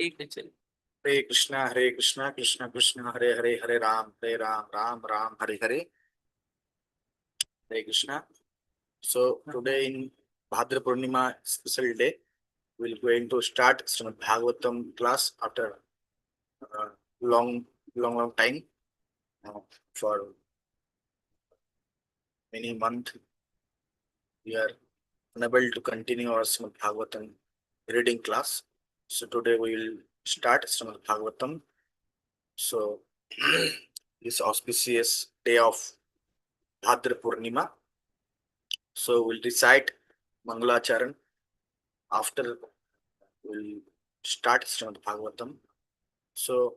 Hare Krishna, Krishna Krishna, Hare Hare, Hare Ram, Ram Ram, Hare Hare. Hare Krishna. So today in Bhadra Purnima special day, we're going to start Srimad Bhagavatam class after uh, long, long time. For many months, we are unable to continue our Srimad Bhagavatam reading class. So today we will start Srimad Bhagavatam. So this auspicious day of Bhadra Purnima. So we'll recite Mangalacharan. After we'll start Srimad Bhagavatam. So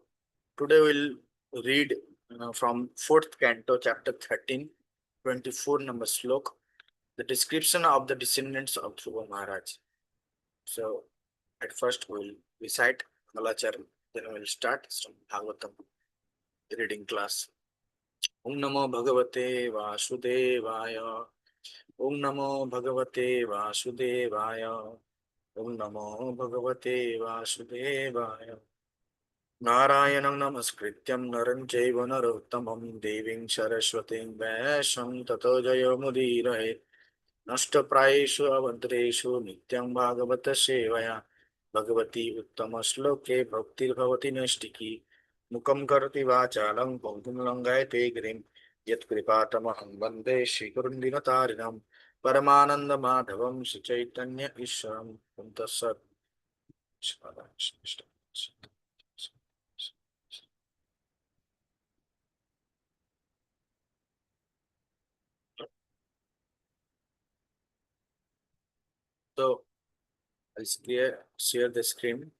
today we'll read from 4th canto, chapter 13, 24 number slok, the description of the descendants of Dhruva Maharaj. So at first we'll recite Mangalacharan, then we'll start Srimad Bhagavatam reading class. Om Namo Bhagavate Vasudevaya. Om Namo Bhagavate Vasudevaya. Om Namo Bhagavate Vasudevaya. Narayanam Namaskrityam Naram Chaiva Narottamam Deving Saraswatim Vyasam Tato Jayo Mudirahe Nashtaprayeshu Avadreshu Nityam Bhagavata Sevaya Bhagavati Uttama Shloke Bhaktir Bhavati Nashtiki Mukam Karati Vachalam Pangum Langayate Grim Yat Kripatamaham Vande Shri Gurundinatarinam Paramananda Madhavam Shri Chaitanya Ishram Kuntasat. So I'll share the screen.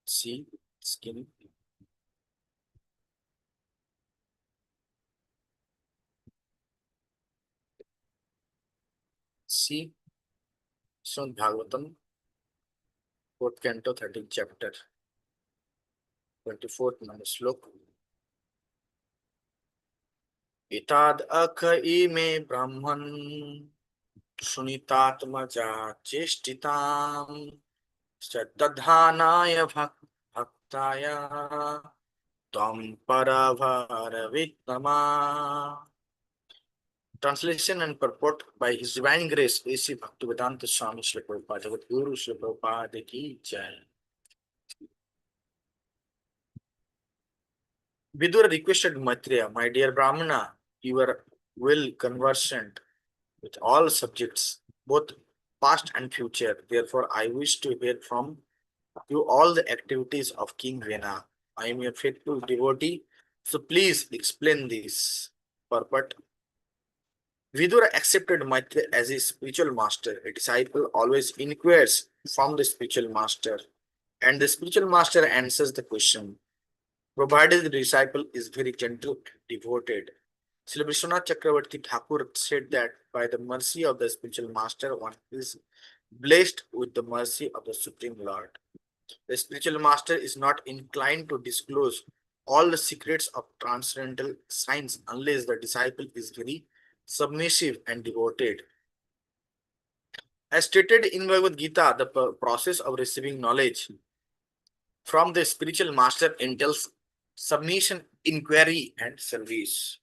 See skin. See Srimad Bhagavatam, 4th canto, 13th chapter, 24th number slok. Itad akha ime brahman Shunitatmaja cheshtitam Sattadhanaya bhaktaya Tam paravaravittama. Translation and purport by His Divine Grace A.C. Bhaktivedanta Swami Srila Prabhupada, Jagat Guru Srila Prabhupada ki jai. Vidura requested Maitreya, my dear Brahmana, you are well conversant with all subjects, both past and future. Therefore, I wish to hear from you all the activities of King Vena. I am your faithful devotee, so please explain this. Purport. Vidura accepted Maitreya as his spiritual master. A disciple always inquires from the spiritual master, and the spiritual master answers the question, provided the disciple is very gentle and devoted. Srila Vishwanath Chakravarti Thakur said that by the mercy of the spiritual master, one is blessed with the mercy of the Supreme Lord. The spiritual master is not inclined to disclose all the secrets of transcendental science unless the disciple is very submissive and devoted. As stated in Bhagavad Gita, the process of receiving knowledge from the spiritual master entails submission, inquiry, and service.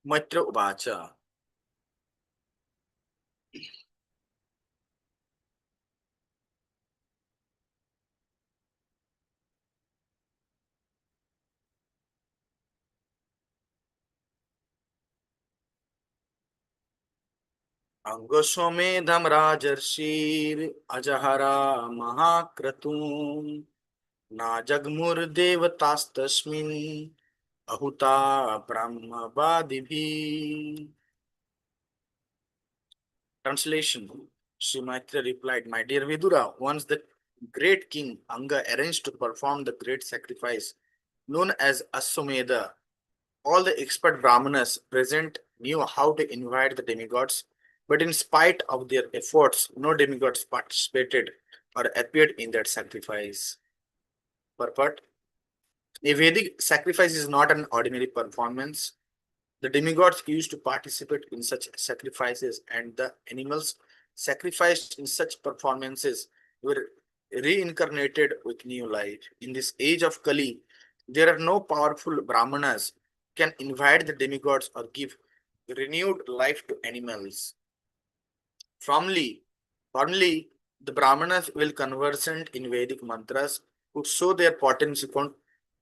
Maitra Uvacha. Angosomedham Rajarshir Ajahara Mahakratum Na Jagmur Devatastasmin Ahuta Brahma Vadibhi. Translation. Sri Maitra replied, my dear Vidura, once the great king Anga arranged to perform the great sacrifice known as Aswamedha, all the expert Brahmanas present knew how to invite the demigods, but in spite of their efforts, no demigods participated or appeared in that sacrifice. Purport. A Vedic sacrifice is not an ordinary performance. The demigods used to participate in such sacrifices, and the animals sacrificed in such performances were reincarnated with new life. In this age of Kali, there are no powerful Brahmanas can invite the demigods or give renewed life to animals. Firmly, firmly, the Brahmanas will conversant in Vedic mantras would show their potency,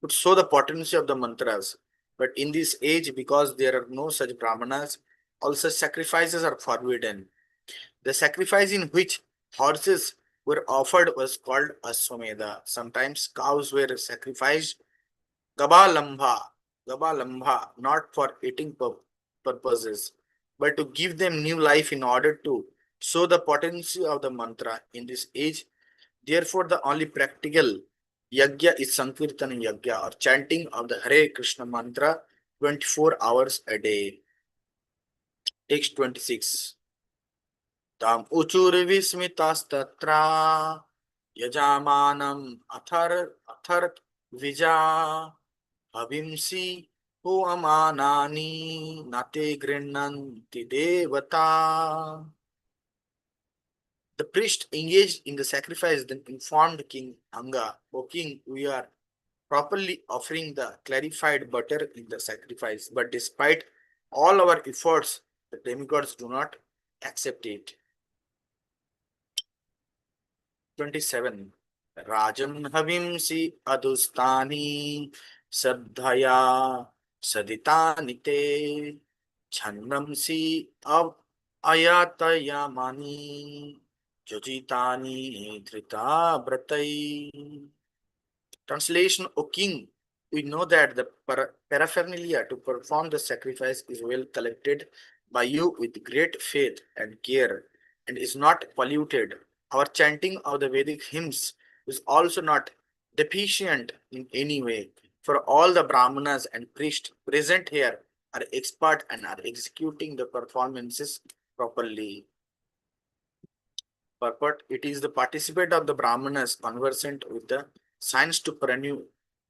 would show the potency of the mantras. But in this age, because there are no such Brahmanas, all such sacrifices are forbidden. The sacrifice in which horses were offered was called Aswamedha. Sometimes cows were sacrificed Gabalambha, Gabalambha, not for eating purposes, but to give them new life in order to show the potency of the mantra in this age. Therefore, the only practical yajna is Sankirtana yajna or chanting of the Hare Krishna mantra 24 hours a day. Text 26. Tam uchurvismitastatra yajamanam athar vija Avimsi Huamanani Nate Grinanti Devata. The priest engaged in the sacrifice then informed King Anga, O king, we are properly offering the clarified butter in the sacrifice, but despite all our efforts, the demigods do not accept it. 27. Rajan Havimsi Adustani Sadhaya Saditani Te Chandamsi Ayatayamani Jojitani Trita Bratai. Translation, O king, we know that the paraphernalia to perform the sacrifice is well collected by you with great faith and care and is not polluted. Our chanting of the Vedic hymns is also not deficient in any way, for all the Brahmanas and priests present here are expert and are executing the performances properly. Purport, it is the participant of the Brahmanas conversant with the science to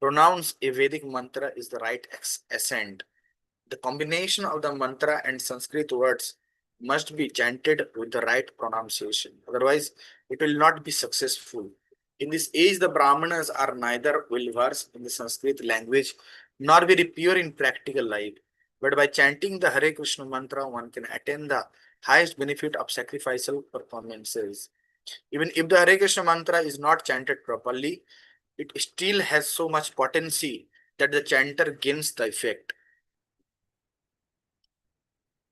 pronounce a Vedic mantra is the right assent. The combination of the mantra and Sanskrit words must be chanted with the right pronunciation. Otherwise, it will not be successful. In this age, the Brahmanas are neither well versed in the Sanskrit language nor very pure in practical life. But by chanting the Hare Krishna mantra, one can attain the highest benefit of sacrificial performances. Even if the Hare Krishna mantra is not chanted properly, it still has so much potency that the chanter gains the effect.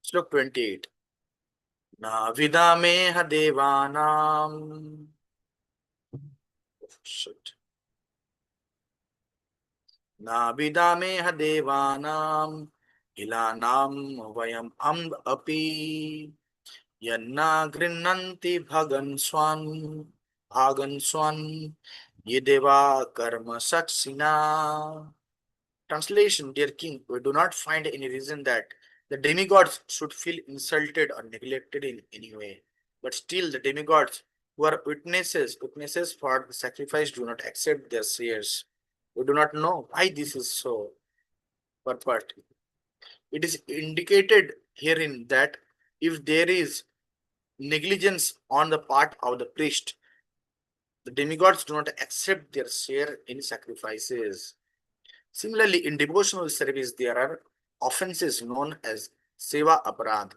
Slok 28. Na vidameha devanam. Shit. Na vidameha devanam. Ilanam vayam api. Yanna grinnanti bhagan swan. Yedeva karma saksina. Translation, dear king, we do not find any reason that the demigods should feel insulted or neglected in any way. But still, the demigods who are witnesses for the sacrifice do not accept their shares. We do not know why this is so. But it is indicated herein that if there is negligence on the part of the priest, the demigods do not accept their share in sacrifices. Similarly, in devotional service, there are offenses known as Seva Aparadh.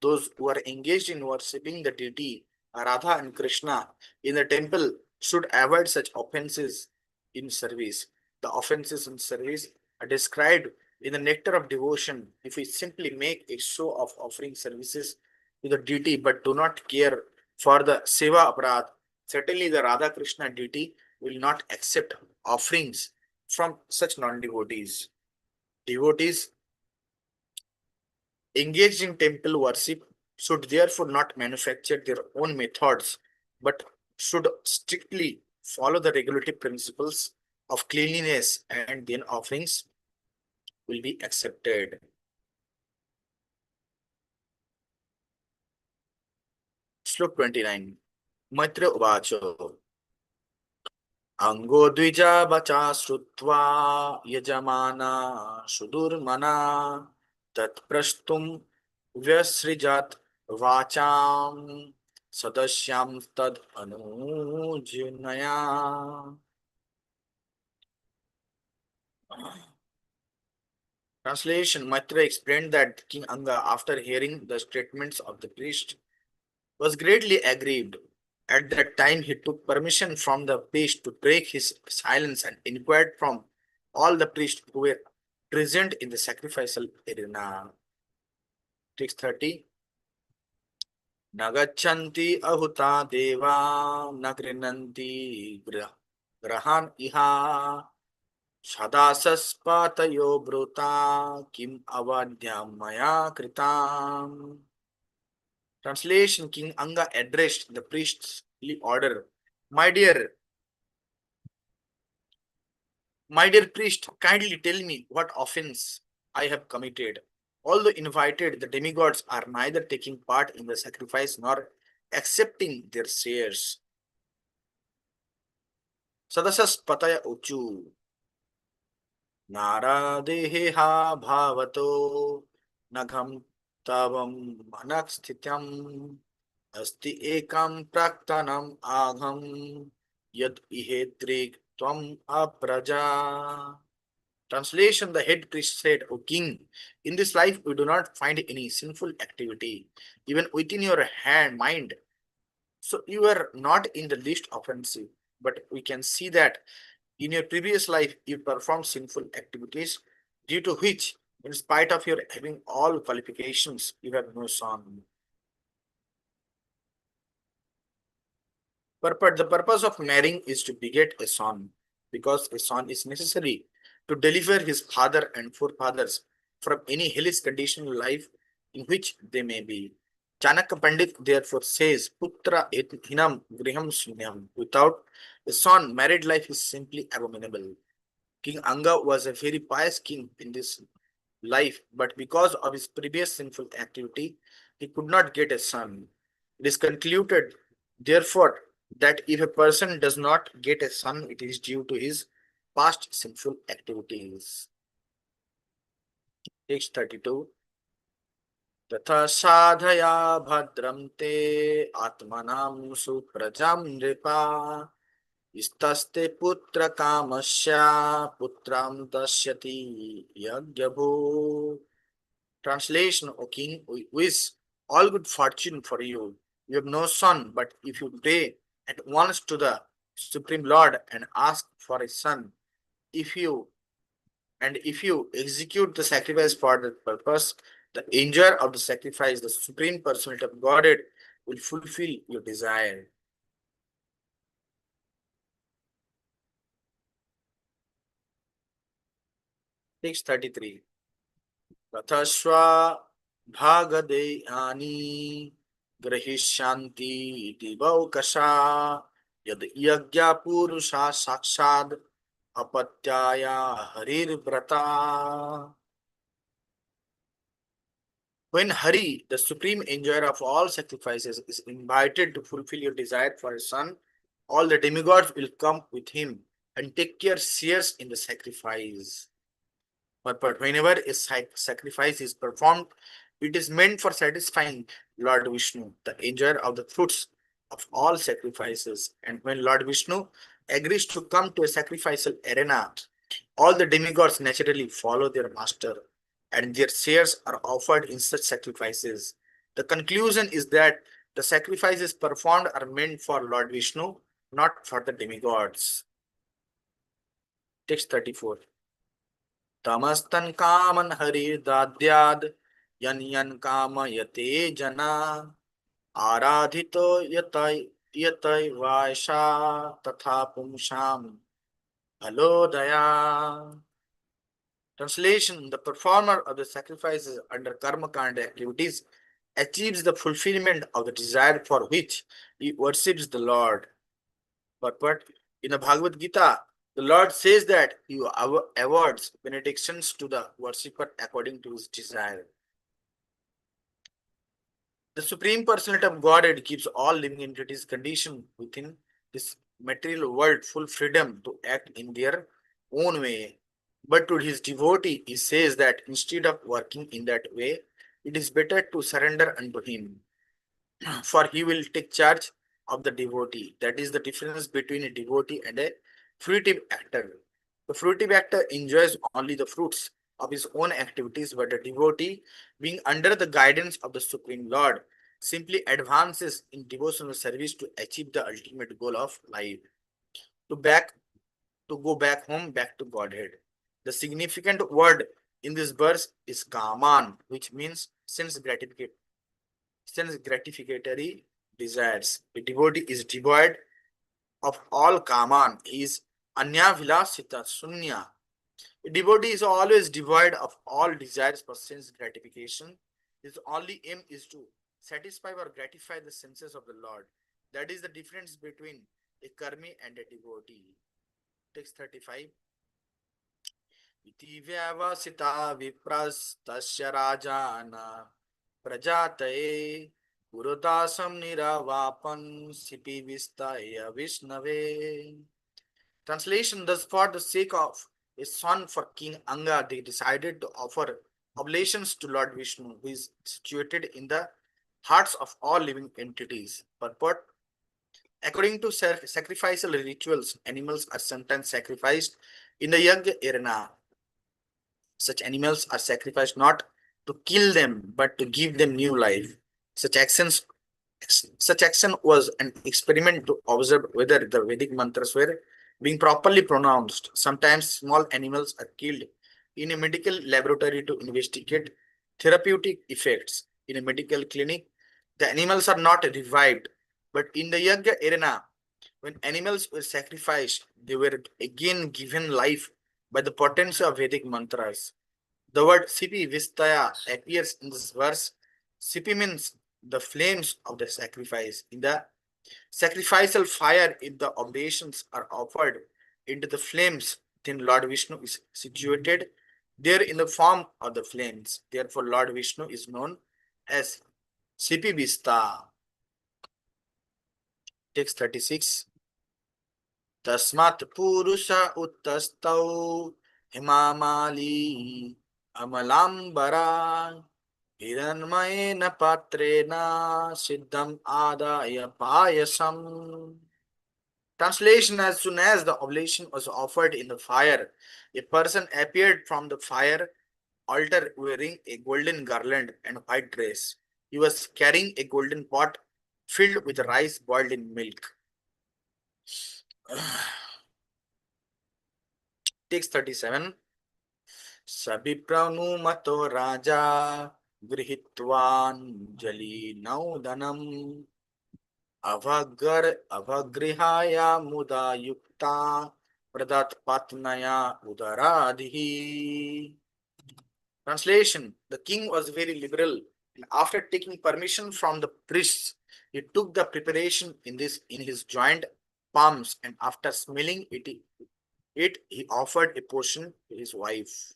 Those who are engaged in worshipping the deity Radha and Krishna in the temple should avoid such offenses in service. The offenses in service are described in the nectar of devotion. If we simply make a show of offering services to the deity but do not care for the Seva Aparadh, certainly the Radha Krishna deity will not accept offerings from such non-devotees. Devotees engaged in temple worship should therefore not manufacture their own methods, but should strictly follow the regulative principles of cleanliness, and then offerings will be accepted. Slok 29. Maitra Uvacho. Ango Dvija Bacha Srutva Yajamana Sudurmana tat prashtum vyasrijat vacham sadasyam tad anujnaya. Translation: Maitra explained that King Anga, after hearing the statements of the priest, was greatly aggrieved. At that time, he took permission from the priest to break his silence and inquired from all the priests who were present in the sacrificial arena. Text 30. Nagachanti ahuta deva nagrinanti grahan iha Shadasaspatayo bruta kim avadhyam maya kritam. Translation: King Anga addressed the priestly order. My dear, my dear priest, kindly tell me what offense I have committed. Although invited, the demigods are neither taking part in the sacrifice nor accepting their shares. Sadasaspataya uchu. नारादेहा भावतो नघम तवम मनः स्थित्यम अस्ति एकं प्राक्तनम आघम यद इहेत्रिक त्वम अप्रजा. Translation: The head priest said, O king, in this life we do not find any sinful activity, even within your mind. So you are not in the least offensive. But we can see that in your previous life, you performed sinful activities, due to which, in spite of your having all qualifications, you have no son. The purpose of marrying is to beget a son, because a son is necessary to deliver his father and forefathers from any hellish conditional life in which they may be. Chanakya Pandit therefore says, Putra et hinam griham sunyam. Without a son, married life is simply abominable. King Anga was a very pious king in this life, but because of his previous sinful activity, he could not get a son. It is concluded, therefore, that if a person does not get a son, it is due to his past sinful activities. Text 32. तथा साधया भद्रं ते आत्मनां सुप्रजां नृपा Istaste putra kamasya putram dasyati yagyabhu. Translation: O king, we wish all good fortune for you. You have no son, but if you pray at once to the Supreme Lord and ask for a son, if you execute the sacrifice for that purpose, the enjoyer of the sacrifice, the Supreme Personality of Godhead, will fulfill your desire. Text 33. ततस्वा भागदेयानि ग्रहीष्यन्ति दिवौकशा यद यज्ञ पुरुषा साक्षाद अपत्याया हरिर्व्रता. When Hari, the supreme enjoyer of all sacrifices, is invited to fulfill your desire for a son, all the demigods will come with him and take care shares in the sacrifice. But whenever a sacrifice is performed, it is meant for satisfying Lord Vishnu, the enjoyer of the fruits of all sacrifices. And when Lord Vishnu agrees to come to a sacrificial arena, all the demigods naturally follow their master, and their shares are offered in such sacrifices. The conclusion is that the sacrifices performed are meant for Lord Vishnu, not for the demigods. Text 34. तमस्तन कामन हरिर्दाद्याद यन यन कामयते जना आराधितो यतय यतय वायशा तथा पुंसाम halodaya. Translation: The performer of the sacrifices under karma kanda activities achieves the fulfillment of the desire for which he worships the Lord. But in the Bhagavad Gita, the Lord says that he awards benedictions to the worshipper according to his desire. The Supreme Personality of Godhead gives all living entities conditioned within this material world full freedom to act in their own way. But to his devotee, he says that instead of working in that way, it is better to surrender unto him, for he will take charge of the devotee. That is the difference between a devotee and a fruitive actor. The fruitive actor enjoys only the fruits of his own activities, but the devotee, being under the guidance of the Supreme Lord, simply advances in devotional service to achieve the ultimate goal of life, to back to go back home, back to Godhead. The significant word in this verse is kaman, which means sense gratificatory desires. A devotee is devoid of all kaman. He is anya vilasita sunya. A devotee is always devoid of all desires for sense gratification. His only aim is to satisfy or gratify the senses of the Lord. That is the difference between a karmi and a devotee. Text 35. इति व्यवसिता विप्रस्तस्य राजान प्रजातये पुरोदासं निरवापन् सिपि विस्ताय विष्णवे. Translation: Thus, for the sake of a son for King Anga, they decided to offer oblations to Lord Vishnu, who is situated in the hearts of all living entities. Purport: according to sacrificial rituals, animals are sometimes sacrificed in the Yajna arena. Such animals are sacrificed not to kill them, but to give them new life. Such actions, such action was an experiment to observe whether the Vedic mantras were being properly pronounced. Sometimes small animals are killed in a medical laboratory to investigate therapeutic effects. In a medical clinic, the animals are not revived, but in the Yajna arena, when animals were sacrificed, they were again given life by the potency of Vedic mantras. The word Sipi Vistaya appears in this verse. Sipi means the flames of the sacrifice. In the sacrificial fire, if the oblations are offered into the flames, then Lord Vishnu is situated there in the form of the flames. Therefore, Lord Vishnu is known as Sipi Vista. Text 36. Tasmat Purusha Uttastau Himamali Amalambara Hiranmayena Patrena Siddham Adaya Payasam. Translation: as soon as the oblation was offered in the fire, a person appeared from the fire altar wearing a golden garland and white dress. He was carrying a golden pot filled with rice boiled in milk. Text 37. Sabipranumato Raja Grihitvan Jali Avagrihaya Muda Yukta Pradat Patnaya Udaradhi. Translation: the king was very liberal, and after taking permission from the priests, he took the preparation in his joint palms, and after smelling it he offered a portion to his wife.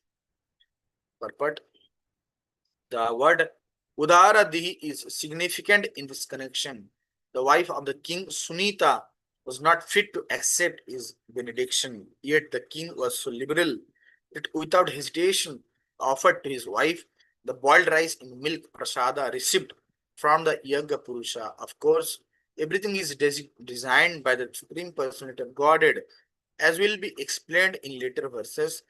Purport: the word Udaradihi is significant in this connection. The wife of the king, Sunita, was not fit to accept his benediction, yet the king was so liberal that without hesitation offered to his wife the boiled rice in milk prasada received from the Yaga Purusha. Of course, everything is designed by the Supreme Personality of Godhead, as will be explained in later verses.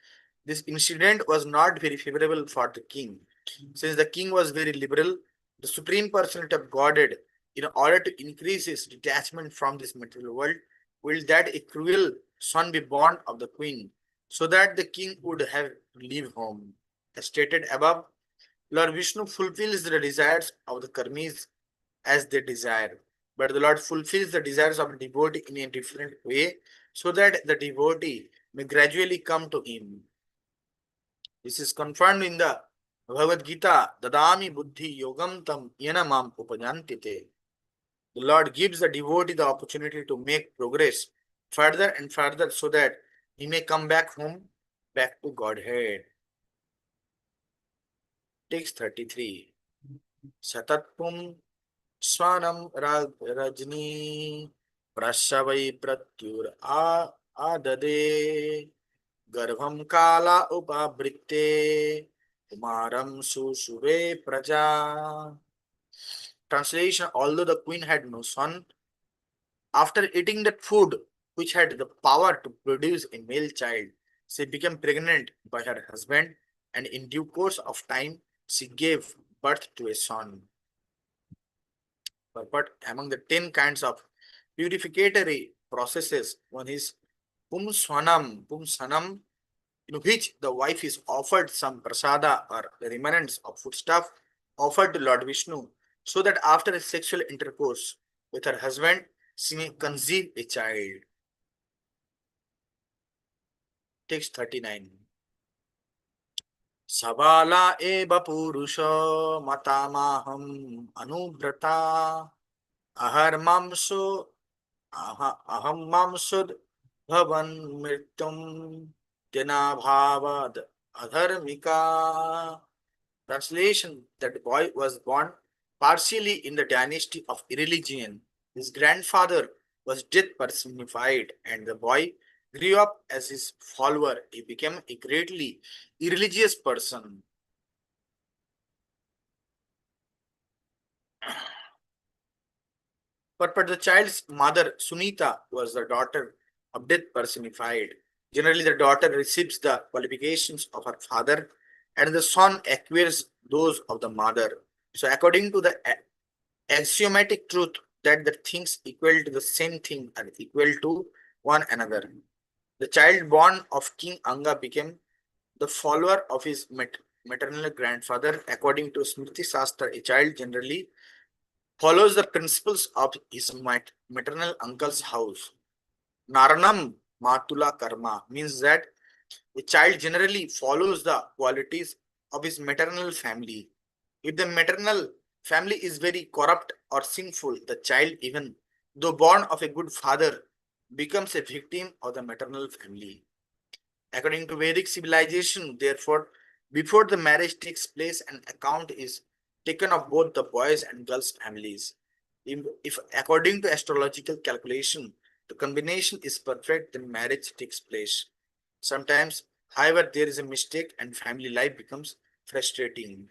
This incident was not very favorable for the king. Since the king was very liberal, the Supreme Personality of Godhead, in order to increase his detachment from this material world, willed that a cruel son be born of the queen, so that the king would have to leave home. As stated above, Lord Vishnu fulfills the desires of the karmis as they desire, but the Lord fulfills the desires of the devotee in a different way, so that the devotee may gradually come to him. This is confirmed in the Bhagavad Gita, Dadami Buddhi Yogam Tam Yanamam Upajantite. The Lord gives the devotee the opportunity to make progress further and further so that he may come back home, back to Godhead. Text 33. Satatpum Swanam Rajni Prashavai Pratyur Adade Garvam kala upabhritte Kumaram susure praja. Translation: Although the queen had no son, after eating that food which had the power to produce a male child, she became pregnant by her husband, and in due course of time she gave birth to a son. But among the 10 kinds of purificatory processes, one is pumsanam, in which the wife is offered some prasada or the remnants of foodstuff offered to Lord Vishnu, so that after a sexual intercourse with her husband, she may conceive a child. Text 39. Sabala eva purusha matamaham anubrata aharmamso aham bhavan mrityum tenabhavad adharmika. Translation: That boy was born partially in the dynasty of irreligion. His grandfather was death personified, and the boy grew up as his follower. He became a greatly irreligious person. But the child's mother, Sunita, was the daughter of death personified. Generally, the daughter receives the qualifications of her father, and the son acquires those of the mother. So, according to the axiomatic truth that the things equal to the same thing are equal to one another, the child born of King Anga became the follower of his maternal grandfather. According to Smriti Shastra, a child generally follows the principles of his maternal uncle's house. Naranam Matula Karma means that a child generally follows the qualities of his maternal family. If the maternal family is very corrupt or sinful, the child, even though born of a good father, becomes a victim of the maternal family. According to Vedic civilization, therefore, before the marriage takes place, an account is taken of both the boys and girls' families. If according to astrological calculation, the combination is perfect, then marriage takes place. Sometimes, however, there is a mistake and family life becomes frustrating.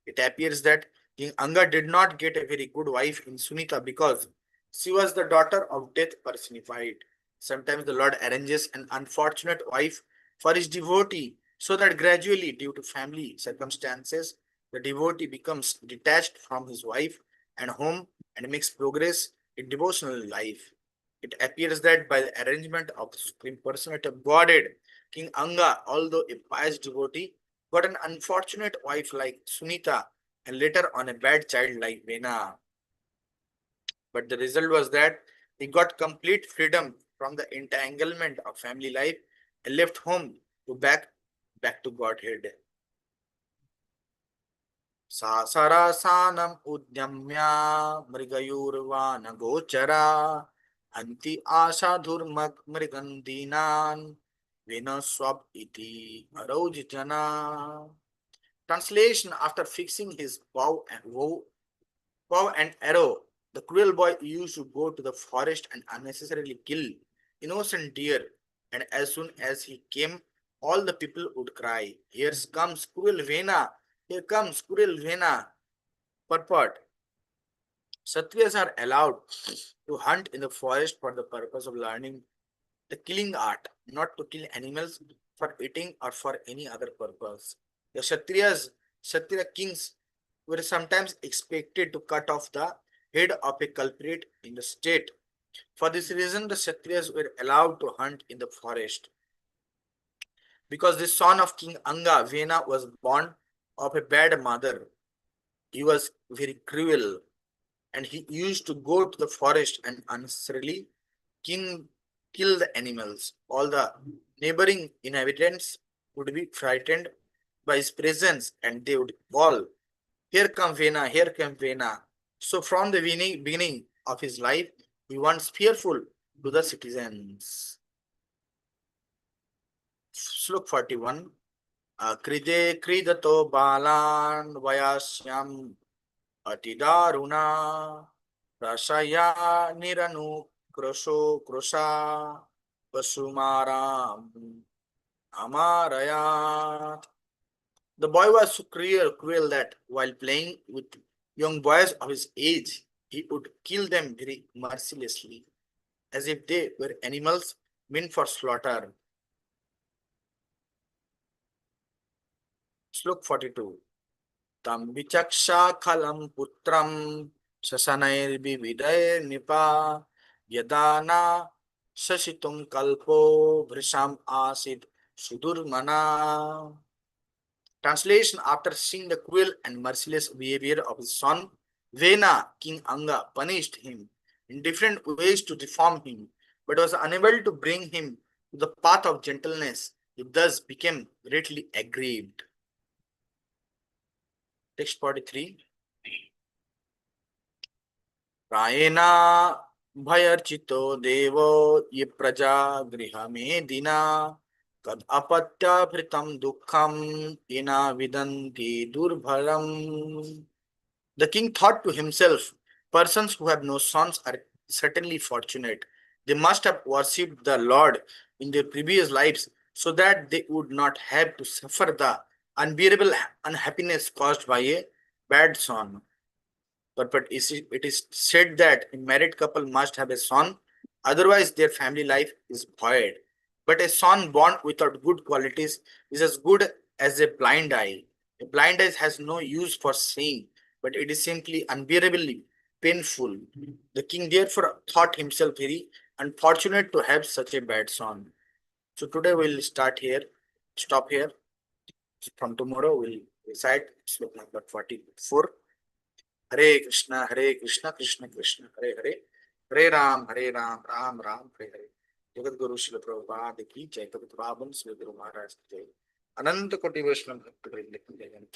It appears that King Anga did not get a very good wife in Sunita because she was the daughter of death personified. Sometimes the Lord arranges an unfortunate wife for his devotee so that gradually, due to family circumstances, the devotee becomes detached from his wife and home and makes progress in devotional life. It appears that by the arrangement of the Supreme Personality of Godhead, King Anga, although a pious devotee, got an unfortunate wife like Sunita and later on a bad child like Vena. But the result was that he got complete freedom from the entanglement of family life and left home to back to Godhead. Sasarasanam udyamya mrigayurvana gochara anti asadhurmag mrigandinan vinaswab iti arojjana. Translation: After fixing his bow and arrow, the cruel boy used to go to the forest and unnecessarily kill innocent deer, and as soon as he came, all the people would cry, "Here comes cruel Vena! Here comes cruel Vena!" Purport: Satyas are allowed to hunt in the forest for the purpose of learning the killing art, not to kill animals for eating or for any other purpose. The Kshatriya kings were sometimes expected to cut off the head of a culprit in the state. For this reason, the Kshatriyas were allowed to hunt in the forest. Because the son of King Anga, Vena, was born of a bad mother, he was very cruel, and he used to go to the forest and unnecessarily king, kill the animals. All the neighboring inhabitants would be frightened by his presence and they would call, "Here come Vena, here come Vena." So from the beginning of his life, he was fearful to the citizens. Slok 41. Kride kridato balan vayasyam atidaruna Rashaya niranu krosho krosha pasumaram amarayat. The boy was so cruel that while playing with young boys of his age, he would kill them very mercilessly, as if they were animals meant for slaughter. Slok 42. Tam vichaksha khalam putram sasanair vividair nipa yadana sasitum kalpo vrisham asid sudurmana. Translation: after seeing the cruel and merciless behavior of his son, Vena, King Anga, punished him in different ways to reform him, but was unable to bring him to the path of gentleness. He thus became greatly aggrieved. Text 43. प्रायेणा भयर्चितो देवो ये प्रजा गृह में दिना कद अपत्याभृतं दुःखम येना विदन्ति दुर्भरम. The king thought to himself, persons who have no sons are certainly fortunate. They must have worshipped the Lord in their previous lives so that they would not have to suffer the unbearable unhappiness caused by a bad son. But it is said that a married couple must have a son, otherwise their family life is void. But a son born without good qualities is as good as a blind eye. A blind eye has no use for seeing, but it is simply unbearably painful. The king therefore thought himself very unfortunate to have such a bad son. So today we'll start here, stop here. From tomorrow we'll recite slok number 44. हरे कृष्णा कृष्ण कृष्ण हरे हरे हरे राम राम राम हरे हरे. जगत गुरु श्री प्रभुपाद की जय. कविता श्री गुरु महाराज की जय. अनंत कोटि वैष्णव भक्त वृंद की जय.